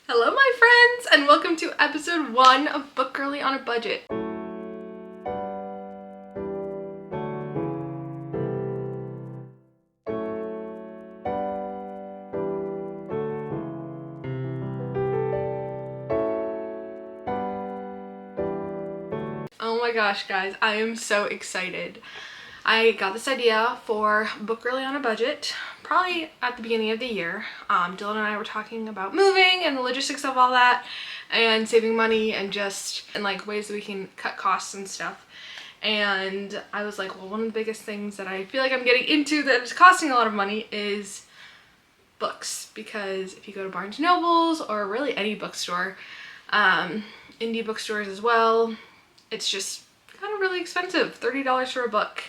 Hello my friends, and welcome to episode 1 of Book Girly on a Budget. Oh my gosh guys, I am so excited. I got this idea for Book Girly on a Budget probably at the beginning of the year. Dylan and I were talking about moving and the logistics of all that and saving money and like ways that we can cut costs and stuff. And I was like, well, one of the biggest things that I feel like I'm getting into that is costing a lot of money is books, because if you go to Barnes & Nobles or really any bookstore, indie bookstores as well, it's just kind of really expensive. $30 for a book.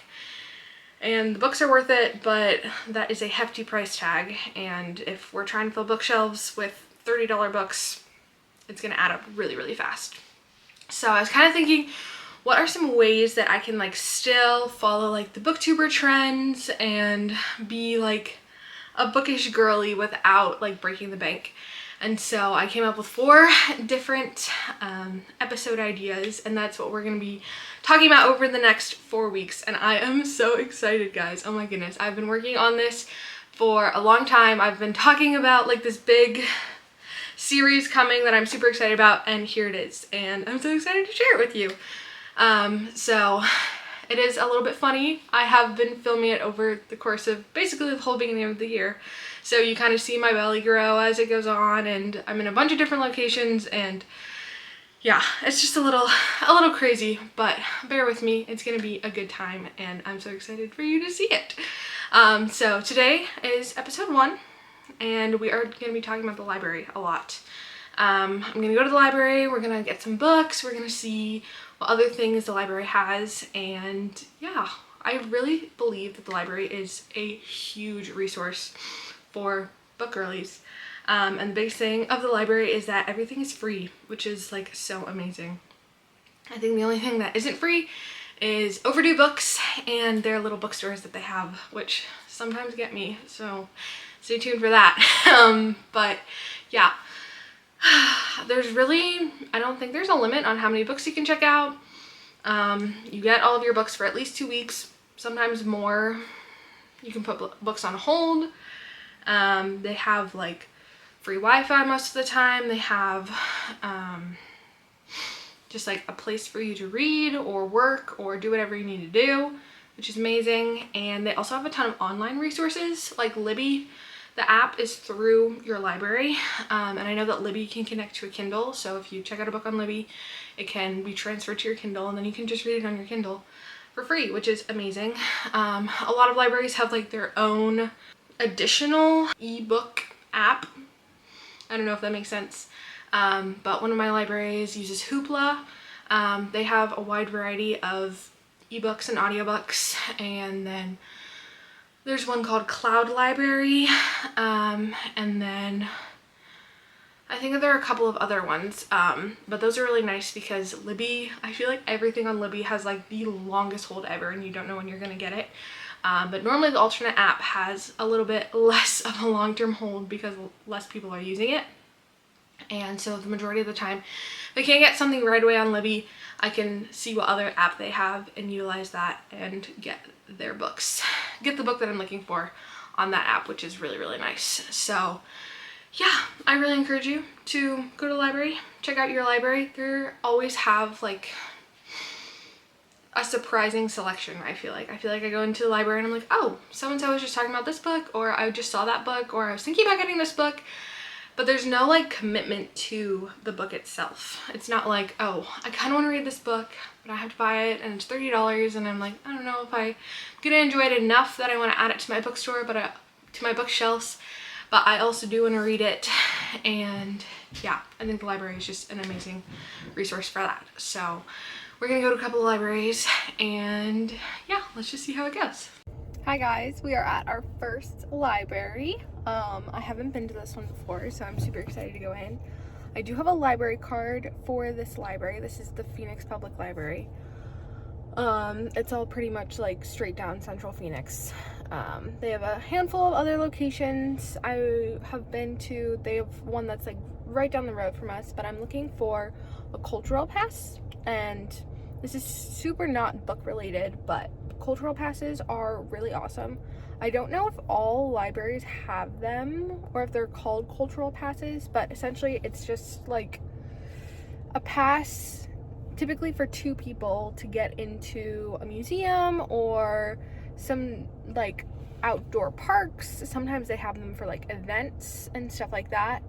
And the books are worth it, but that is a hefty price tag, and if we're trying to fill bookshelves with $30 books, it's gonna add up really, really fast. So I was kind of thinking, what are some ways that I can like still follow like the booktuber trends and be like a bookish girly without like breaking the bank? And so I came up with 4 different episode ideas, and that's what we're going to be talking about over the next 4 weeks. And I am so excited, guys. Oh my goodness. I've been working on this for a long time. I've been talking about like this big series coming that I'm super excited about, and here it is. And I'm so excited to share it with you. So it is a little bit funny. I have been filming it over the course of basically the whole beginning of the year. So you kind of see my belly grow as it goes on, and I'm in a bunch of different locations, and yeah, it's just a little crazy, but bear with me. It's gonna be a good time, and I'm so excited for you to see it. So today is episode 1, and we are gonna be talking about the library a lot. I'm gonna go to the library, we're gonna get some books, we're gonna see what other things the library has, and yeah, I really believe that the library is a huge resource for book girlies. And the biggest thing of the library is that everything is free, which is like so amazing. I think the only thing that isn't free is overdue books and their little bookstores that they have, which sometimes get me, so stay tuned for that. But yeah, there's really, I don't think there's a limit on how many books you can check out. You get all of your books for at least 2 weeks, sometimes more. You can put books on hold. They have like free Wi-Fi most of the time. They have just like a place for you to read or work or do whatever you need to do, which is amazing. And they also have a ton of online resources like Libby. The app is through your library, and I know that Libby can connect to a Kindle, so if you check out a book on Libby, it can be transferred to your Kindle, and then you can just read it on your Kindle for free, which is amazing. A lot of libraries have like their own additional ebook app. I don't know if that makes sense, but one of my libraries uses Hoopla. They have a wide variety of ebooks and audiobooks, and then there's one called Cloud Library, and then I think that there are a couple of other ones, but those are really nice because Libby, I feel like everything on Libby has like the longest hold ever, and you don't know when you're gonna get it. But normally the alternate app has a little bit less of a long-term hold because less people are using it. And so the majority of the time, if I can't get something right away on Libby, I can see what other app they have and utilize that and get their books. Get the book that I'm looking for on that app, which is really, really nice. So yeah, I really encourage you to go to the library, check out your library. They always have like a surprising selection. I feel like I go into the library and I'm like, oh, so-and-so was just talking about this book, or I just saw that book, or I was thinking about getting this book. But there's no like commitment to the book itself. It's not like, oh, I kind of want to read this book, but I have to buy it and it's $30, and I'm like, I don't know if I'm gonna enjoy it enough that I want to add it to my bookstore, to my bookshelves, but I also do want to read it. And yeah, I think the library is just an amazing resource for that. So we're gonna go to a couple of libraries, and yeah, let's just see how it goes. Hi guys, we are at our first library. I haven't been to this one before, so I'm super excited to go in. I do have a library card for this library. This is the Phoenix Public Library. It's all pretty much like straight down Central Phoenix. They have a handful of other locations I have been to. They have one that's like right down the road from us, but I'm looking for a cultural pass, and this is super not book related, but cultural passes are really awesome. I don't know if all libraries have them or if they're called cultural passes, but essentially it's just like a pass typically for 2 people to get into a museum or some like outdoor parks. Sometimes they have them for like events and stuff like that.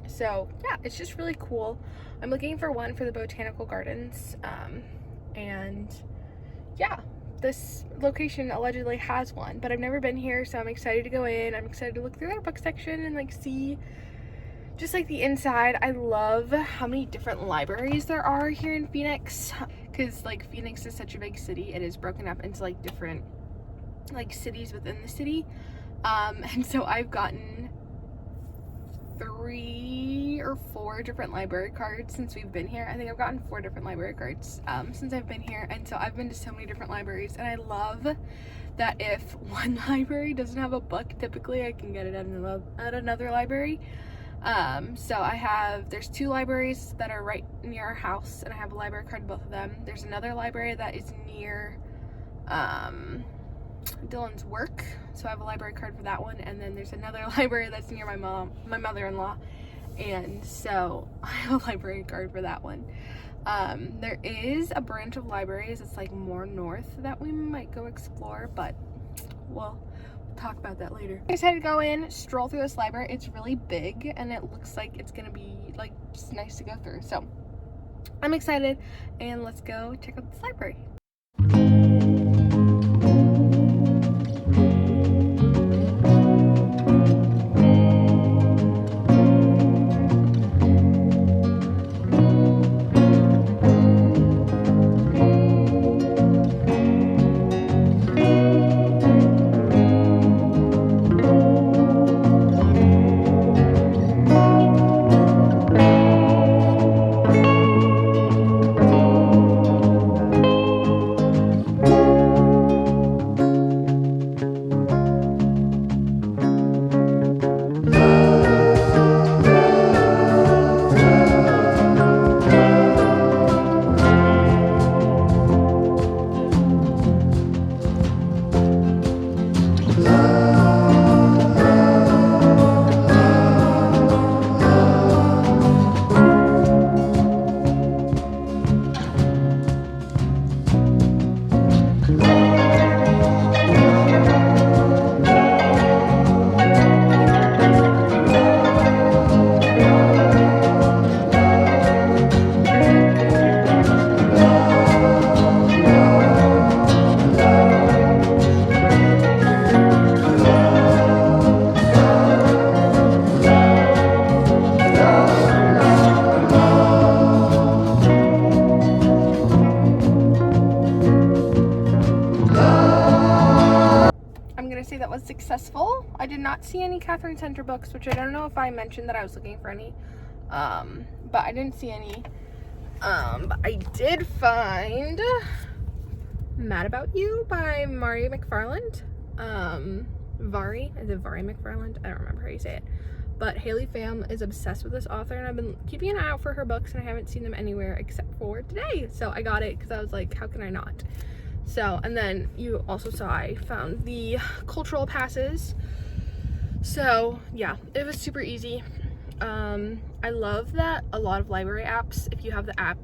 So yeah, it's just really cool. I'm looking for one for the botanical gardens, and yeah, this location allegedly has one, but I've never been here, so I'm excited to go in. I'm excited to look through their book section and like see just like the inside. I love how many different libraries there are here in Phoenix, because like Phoenix is such a big city. It is broken up into like different like cities within the city, and so I've gotten 3 or 4 different library cards since we've been here. I think I've gotten 4 different library cards since I've been here, and so I've been to so many different libraries, and I love that if one library doesn't have a book, typically I can get it at another library. So there's 2 libraries that are right near our house, and I have a library card to both of them. There's another library that is near Dylan's work, so I have a library card for that one, and then there's another library that's near my mother-in-law, and so I have a library card for that one. There is a branch of libraries that's like more north that we might go explore, but we'll talk about that later. I decided to go in, stroll through this library. It's really big, and it looks like it's gonna be like just nice to go through, so I'm excited, and let's go check out this library. That was successful. I did not see any Catherine Center books, which I don't know if I mentioned that I was looking for any, but I didn't see any. But I did find Mad About You by Mari McFarland. Is it Vari McFarland? I don't remember how you say it. But Haley Pham is obsessed with this author, and I've been keeping an eye out for her books, and I haven't seen them anywhere except for today. So I got it because I was like, how can I not? So, and then you also saw I found the cultural passes. So yeah, it was super easy. I love that a lot of library apps, if you have the app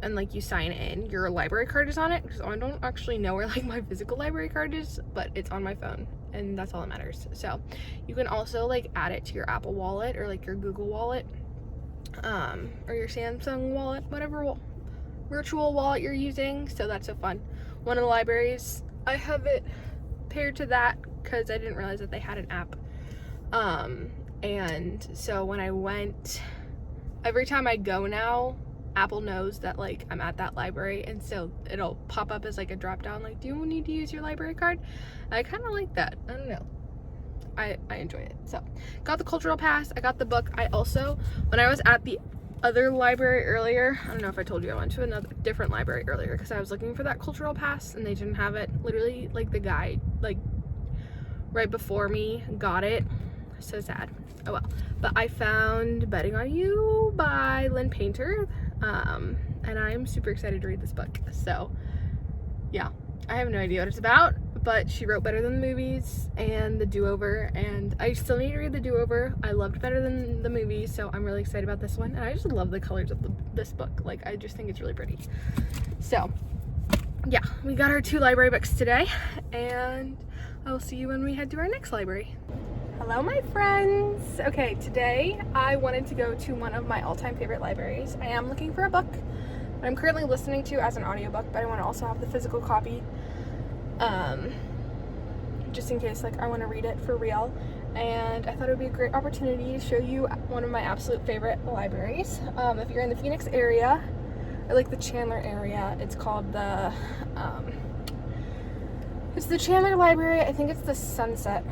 and like you sign in, your library card is on it, because I don't actually know where like my physical library card is, but it's on my phone, and that's all that matters. So you can also like add it to your Apple Wallet or like your Google Wallet, or your Samsung Wallet, whatever virtual wallet you're using. So that's so fun. One of the libraries, I have it paired to that because I didn't realize that they had an app. And so when I went, every time I go now, Apple knows that like I'm at that library, and so it'll pop up as like a drop down, like, do you need to use your library card? And I kind of like that. I don't know, I enjoy it. So got the cultural pass, I got the book. I also, when I was at the other library earlier. I don't know if I told you I went to another different library earlier because I was looking for that cultural pass and they didn't have it. Literally, like, the guy like right before me got it. So sad. Oh well. But I found Betting on You by Lynn Painter, and I'm super excited to read this book. So yeah, I have no idea what it's about, but she wrote Better Than the Movies and The Do-Over, and I still need to read The Do-Over. I loved Better Than the Movies, so I'm really excited about this one, and I just love the colors of this book. Like, I just think it's really pretty. So yeah, we got our 2 library books today, and I'll see you when we head to our next library. Hello, my friends. Okay, today I wanted to go to one of my all-time favorite libraries. I am looking for a book that I'm currently listening to as an audiobook, but I want to also have the physical copy, just in case, like, I want to read it for real. And I thought it would be a great opportunity to show you one of my absolute favorite libraries. If you're in the Phoenix area, or like the Chandler area, it's called it's the Chandler Library. I think it's the Sunset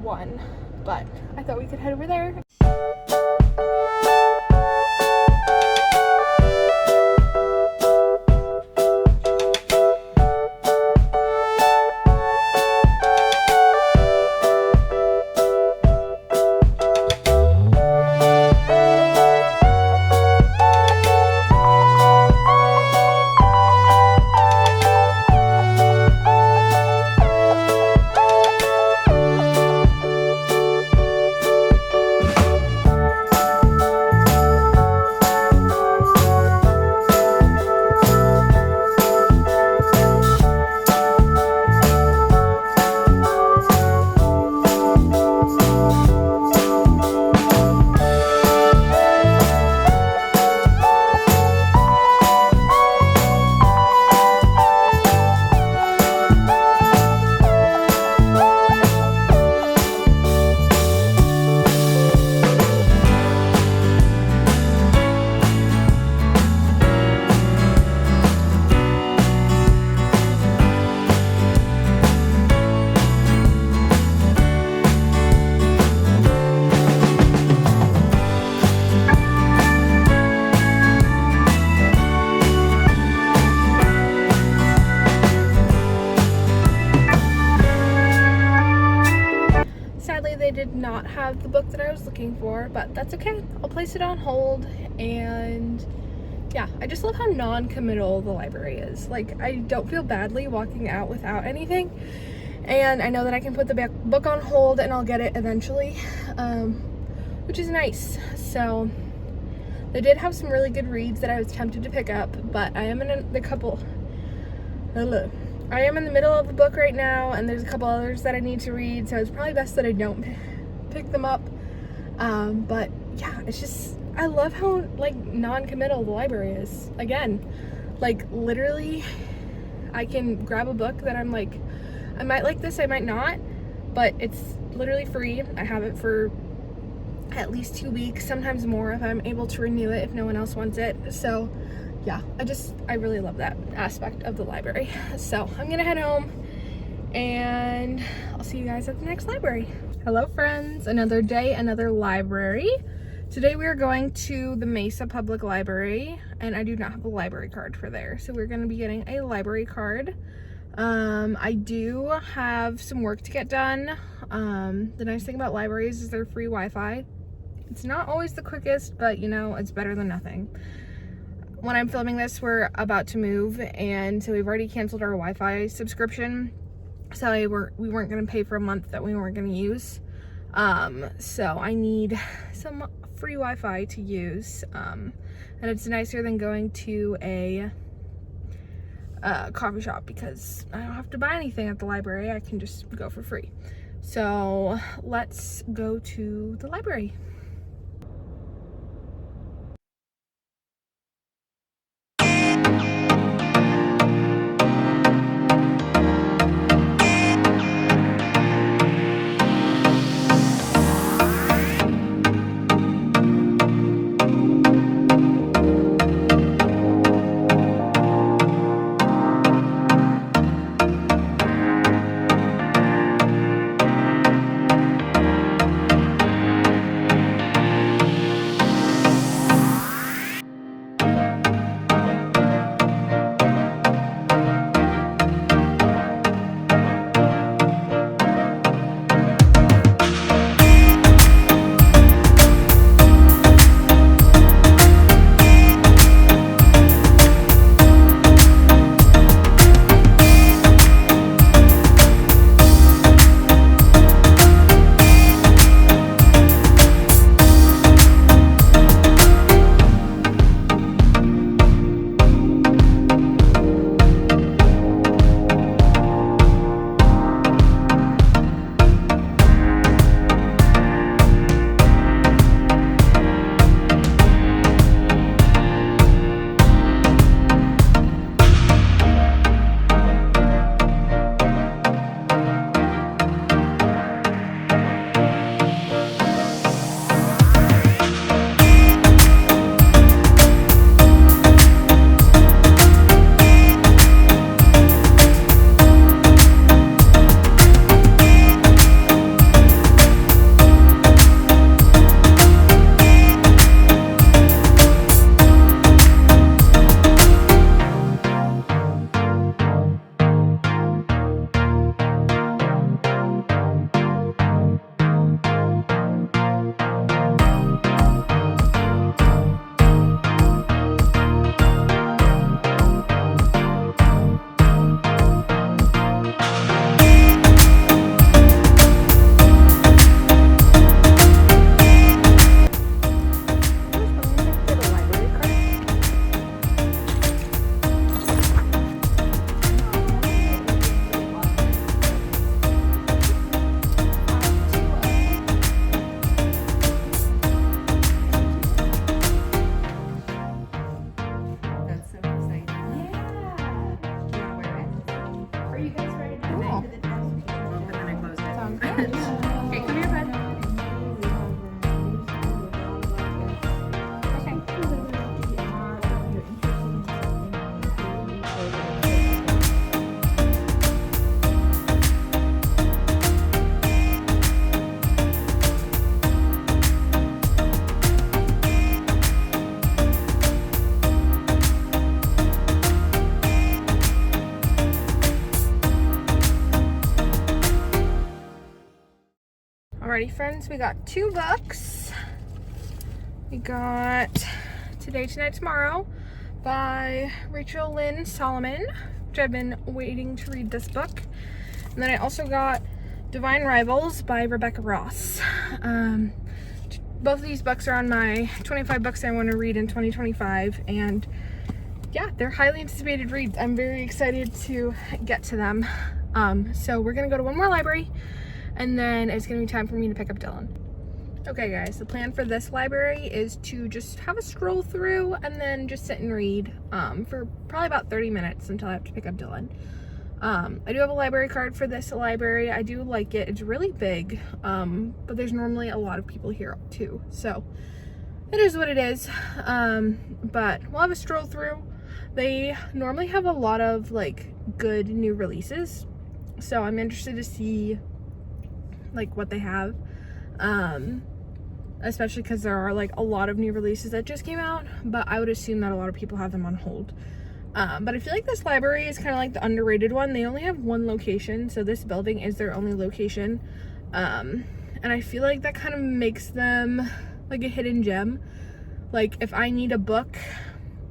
one, but I thought we could head over there. They did not have the book that I was looking for, but that's okay. I'll place it on hold. And yeah, I just love how non-committal the library is. Like, I don't feel badly walking out without anything, and I know that I can put the book on hold and I'll get it eventually, which is nice. So they did have some really good reads that I was tempted to pick up, but I am in I am in the middle of the book right now, and there's a couple others that I need to read, so it's probably best that I don't pick them up. But yeah, it's just, I love how, like, non-committal the library is. Again, like, literally, I can grab a book that I'm like, I might like this, I might not, but it's literally free. I have it for at least 2 weeks, sometimes more if I'm able to renew it if no one else wants it. So yeah, I really love that aspect of the library. So I'm gonna head home and I'll see you guys at the next library. Hello friends, another day, another library. Today we are going to the Mesa Public Library, and I do not have a library card for there, so we're gonna be getting a library card. I do have some work to get done. The nice thing about libraries is they're free Wi-Fi. It's not always the quickest, but you know, it's better than nothing. When I'm filming this, we're about to move, and so we've already canceled our Wi-Fi subscription. So we weren't going to pay for a month that we weren't going to use. So I need some free Wi-Fi to use. And it's nicer than going to a coffee shop because I don't have to buy anything at the library. I can just go for free. So let's go to the library. Alrighty friends, we got 2 books. We got Today, Tonight, Tomorrow by Rachel Lynn Solomon, which I've been waiting to read this book. And then I also got Divine Rivals by Rebecca Ross. Both of these books are on my 25 books I want to read in 2025, and yeah, they're highly anticipated reads. I'm very excited to get to them. So we're gonna go to one more library, and then it's gonna be time for me to pick up Dylan. Okay guys, the plan for this library is to just have a stroll through and then just sit and read for probably about 30 minutes until I have to pick up Dylan. I do have a library card for this library. I do like it. It's really big, but there's normally a lot of people here too, so it is what it is. But we'll have a stroll through. They normally have a lot of like good new releases, so I'm interested to see like what they have, especially because there are like a lot of new releases that just came out, but I would assume that a lot of people have them on hold. But I feel like this library is kind of like the underrated one. They only have one location, so this building is their only location. And I feel like that kind of makes them like a hidden gem. Like if I need a book,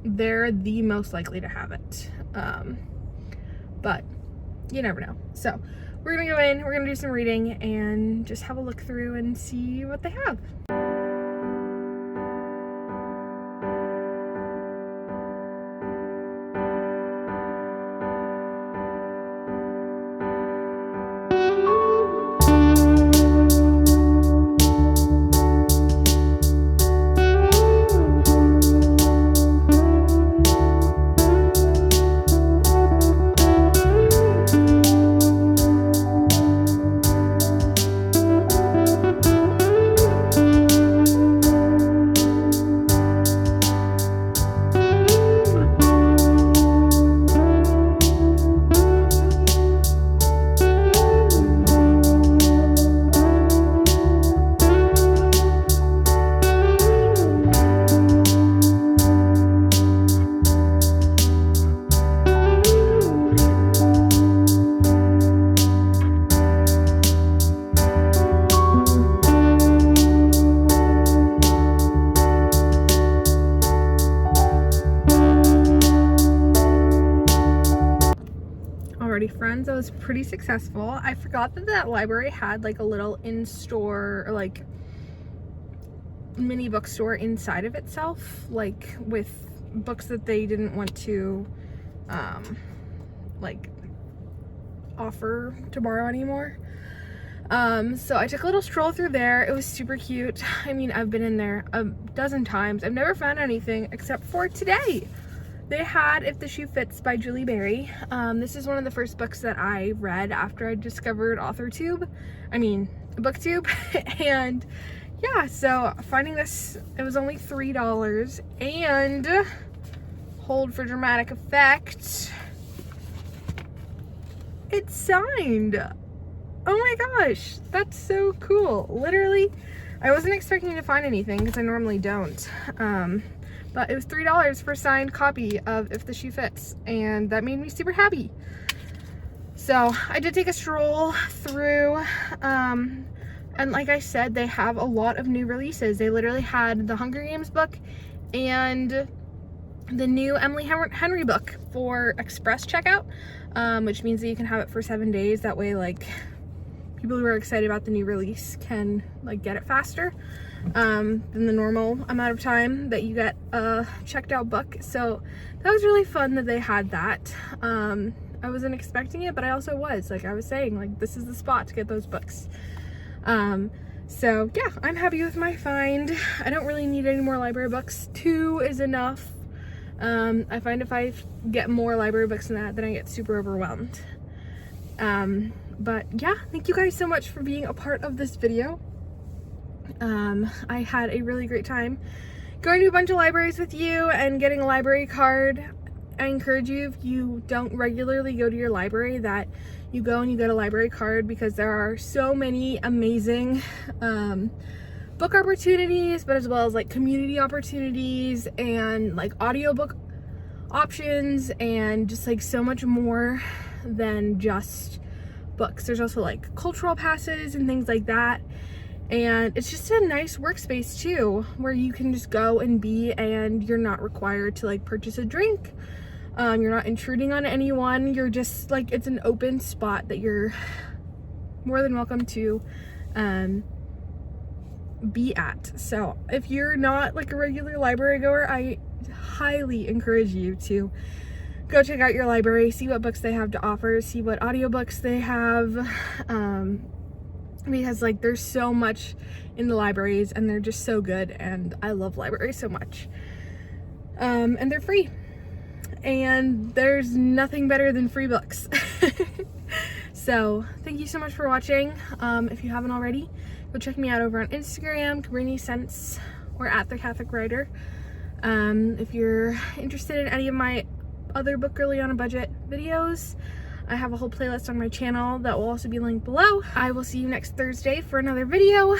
they're the most likely to have it. But you never know. So we're gonna go in, we're gonna do some reading and just have a look through and see what they have. Friends, I was pretty successful. I forgot that library had like a little in-store or like mini bookstore inside of itself, like with books that they didn't want to like offer to borrow anymore. So I took a little stroll through there. It was super cute. I mean, I've been in there a dozen times. I've never found anything except for today. They had If the Shoe Fits by Julie Berry. This is one of the first books that I read after I discovered BookTube. And yeah, so finding this, it was only $3, and hold for dramatic effect, it's signed. Oh my gosh, that's so cool. Literally, I wasn't expecting to find anything because I normally don't. But it was $3 for a signed copy of If the Shoe Fits, and that made me super happy. So I did take a stroll through, and like I said, they have a lot of new releases. They literally had the Hunger Games book and the new Emily Henry book for express checkout, which means that you can have it for 7 days. That way, like, people who are excited about the new release can like get it faster than the normal amount of time that you get a checked out book. So that was really fun that they had that. I wasn't expecting it, but I also was, like I was saying, like, this is the spot to get those books. So yeah, I'm happy with my find. I don't really need any more library books. 2 is enough. I find if I get more library books than that, then I get super overwhelmed. But yeah, thank you guys so much for being a part of this video. I had a really great time going to a bunch of libraries with you and getting a library card. I encourage you, if you don't regularly go to your library, that you go and you get a library card, because there are so many amazing book opportunities, but as well as like community opportunities and like audiobook options, and just like so much more than just books. There's also like cultural passes and things like that. And it's just a nice workspace too, where you can just go and be, and you're not required to like purchase a drink. You're not intruding on anyone. You're just like, it's an open spot that you're more than welcome to be at. So if you're not like a regular library goer, I highly encourage you to go check out your library, see what books they have to offer, see what audiobooks they have, because like there's so much in the libraries and they're just so good, and I love libraries so much. And they're free, and there's nothing better than free books. So thank you so much for watching. If you haven't already, go check me out over on Instagram, Cabrini Scents, or at The Catholic Writer. If you're interested in any of my other Book Girly on a Budget videos, I have a whole playlist on my channel that will also be linked below. I will see you next Thursday for another video,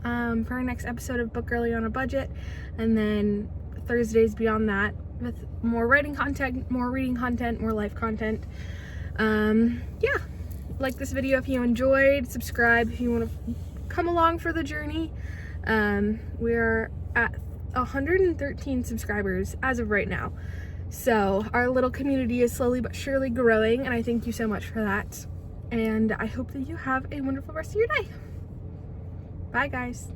for our next episode of Book Girly on a Budget, and then Thursdays beyond that with more writing content, more reading content, more life content. Yeah, like this video if you enjoyed, subscribe if you want to come along for the journey. We're at 113 subscribers as of right now. So our little community is slowly but surely growing, and I thank you so much for that. And I hope that you have a wonderful rest of your day. Bye, guys.